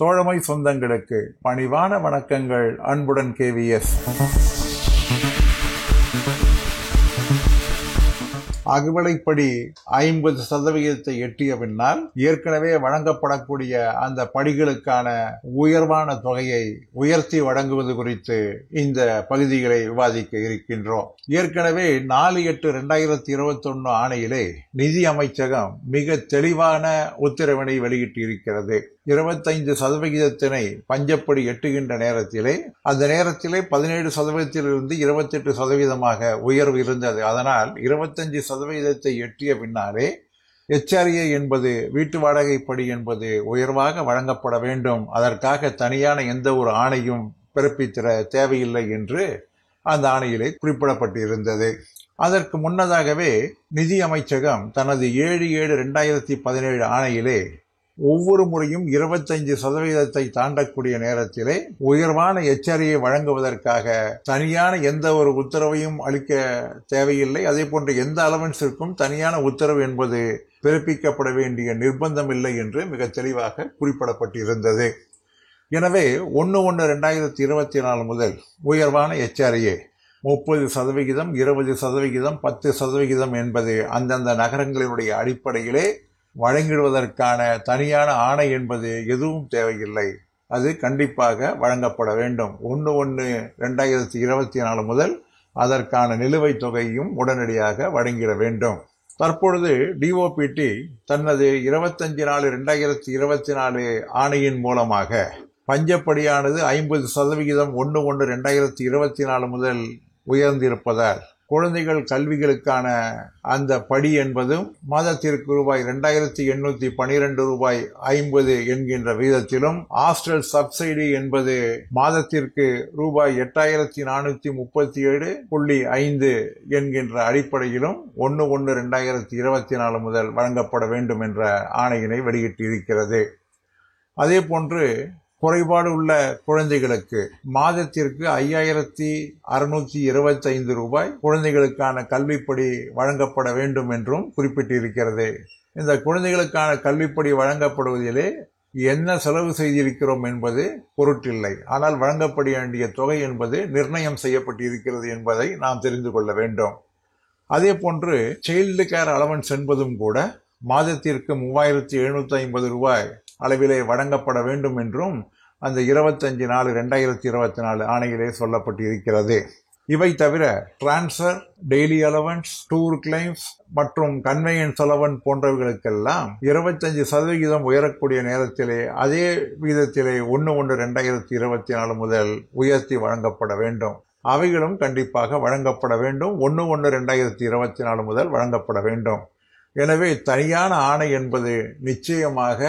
தோழமை சொந்தங்களுக்கு பணிவான வணக்கங்கள். அன்புடன் KVS. அகவிலைப்படி 50% எட்டிய பின்னால் ஏற்கனவே வழங்கப்படக்கூடிய அந்த படிகளுக்கான உயர்வான தொகையை உயர்த்தி வழங்குவது குறித்து இந்த பகுதிகளை விவாதிக்க இருக்கின்றோம். ஏற்கனவே 4/8/2021 ஆணையிலே நிதி அமைச்சகம் மிக தெளிவான உத்தரவினை வெளியிட்டிருக்கிறது. 25% பஞ்சப்படி எட்டுகின்ற நேரத்திலே அந்த நேரத்திலே 17%இலிருந்து 28% உயர்வு இருந்தது. அதனால் 25% எட்டிய பின்னாலே HRA என்பது வீட்டு வாடகைப்படி என்பது உயர்வாக வழங்கப்பட வேண்டும். அதற்காக தனியான எந்த ஒரு ஆணையும் பிறப்பித்திட தேவையில்லை என்று அந்த ஆணையிலே குறிப்பிடப்பட்டிருந்தது. அதற்கு முன்னதாகவே நிதி அமைச்சகம் தனது 7/7/2017 ஆணையிலே ஒவ்வொரு முறையும் 25% தாண்டக்கூடிய நேரத்திலே உயர்வான HRA வழங்குவதற்காக தனியான எந்த ஒரு உத்தரவையும் அளிக்க தேவையில்லை. அதே போன்று எந்த அலவன்ஸிற்கும் தனியான உத்தரவு என்பது பிறப்பிக்கப்பட வேண்டிய நிர்பந்தம் இல்லை என்று மிக தெளிவாக குறிப்பிடப்பட்டிருந்தது. எனவே 1/1/2024 முதல் உயர்வான HRA 30%, 20%, 10% என்பது அந்தந்த நகரங்களினுடைய அடிப்படையிலே வழங்கிடுவதற்கான தனியான ஆணை என்பது எதுவும் தேவையில்லை. அது கண்டிப்பாக வழங்கப்பட வேண்டும். 1/1/2024 முதல் அதற்கான நிலுவைத் தொகையும் உடனடியாக வழங்கிட வேண்டும். தற்பொழுது DOPT தனது 25/4/2024 ஆணையின் மூலமாக பஞ்சப்படியானது 50% 1/1/2024 முதல் உயர்ந்திருப்பதால் குழந்தைகள் கல்விகளுக்கான அந்த படி என்பதும் மாதத்திற்கு ரூபாய் 2,812.50 என்கின்ற வீதத்திலும், ஹாஸ்டல் சப்சிடி என்பது மாதத்திற்கு ரூபாய் 8,437.5 என்கின்ற அடிப்படையிலும் 1/1/2024 முதல் வழங்கப்பட வேண்டும் என்ற ஆணையினை வெளியிட்டிருக்கிறது. அதே போன்று குறைபாடு உள்ள குழந்தைகளுக்கு மாதத்திற்கு 5,625 ரூபாய் குழந்தைகளுக்கான கல்விப்படி வழங்கப்பட வேண்டும் என்றும் குறிப்பிட்டிருக்கிறது. இந்த குழந்தைகளுக்கான கல்விப்படி வழங்கப்படுவதிலே என்ன செலவு செய்திருக்கிறோம் என்பது பொருட்டில்லை. ஆனால் வழங்கப்பட வேண்டிய தொகை என்பது நிர்ணயம் செய்யப்பட்டிருக்கிறது என்பதை நாம் தெரிந்து கொள்ள வேண்டும். அதே போன்று சைல்டு கேர் அலவன்ஸ் என்பதும் கூட மாதத்திற்கு 3,750 ரூபாய் அளவிலே வழங்கப்பட வேண்டும் என்றும் அந்த 25/4/2024 ஆணையிலே சொல்லப்பட்டிருக்கிறது. இவை தவிர transfer, daily allowance, tour claims மற்றும் கன்வேயன்ஸ் அலவன்ஸ் போன்றவைகளுக்கெல்லாம் 25% உயரக்கூடிய நேரத்திலே அதே வீதத்திலே 1/1/2024 முதல் உயர்த்தி வழங்கப்பட வேண்டும். அவைகளும் கண்டிப்பாக வழங்கப்பட வேண்டும். 1/1/2024 முதல் வழங்கப்பட வேண்டும். எனவே தனியான ஆணை என்பது நிச்சயமாக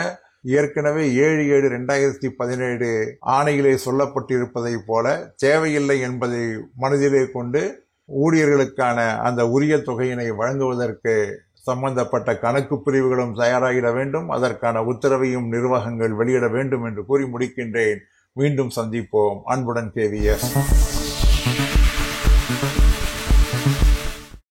ஏற்கனவே 7/7/2017 ஆணையிலே சொல்லப்பட்டிருப்பதை போல தேவையில்லை என்பதை மனதிலே கொண்டு ஊழியர்களுக்கான அந்த உரிய தொகையினை வழங்குவதற்கு சம்பந்தப்பட்ட கணக்கு பிரிவுகளும் தயாராகிட வேண்டும். அதற்கான உத்தரவையும் நிர்வாகங்கள் வெளியிட வேண்டும் என்று கூறி முடிக்கின்றேன். மீண்டும் சந்திப்போம். அன்புடன் KVS.